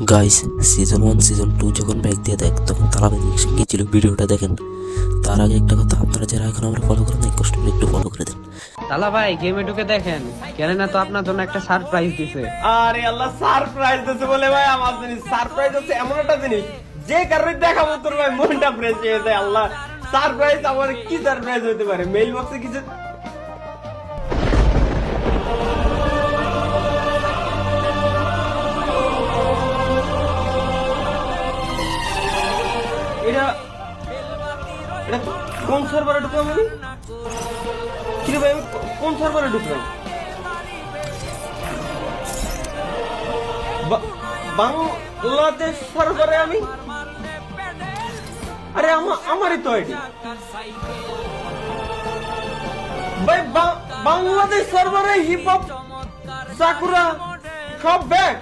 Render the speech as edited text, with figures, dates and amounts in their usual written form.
Guys, season 1 season 2 যখন back দিয়ে দেখ তখন তারাবের রিয়েকশন কি ছিল ভিডিওটা দেখেন। তার আগে একটা কথা, আপনারা যারা এখন আমরা ফলো করেন কষ্ট করে একটু ফলো করে দেন। তালা ভাই গেমে ঢুকে দেখেন, কেন না তো আপনার জন্য একটা সারপ্রাইজ দিছে। আরে আল্লাহ, সারপ্রাইজ দিতে বলে ভাই আমার জিনিস সারপ্রাইজ হচ্ছে এমন একটা জিনিস যে কারণে দেখাবো তোর ভাই মনটা ফ্রেশ হয়ে যায়। আল্লাহ, সারপ্রাইজ আমার কি সারপ্রাইজ হতে পারে? মেইল বক্সে কিছু এটা এটা কোন সার্ভারে ঢুকলাম আমি? কি রে ভাই, আমি কোন সার্ভারে ঢুকলাম? বাংলাদেশ সার্ভারে আমি? আরে আমারই তো আইডি ভাই। বাংলাদেশ সার্ভারে হিপ হপ সাকুরা সব ব্যাক।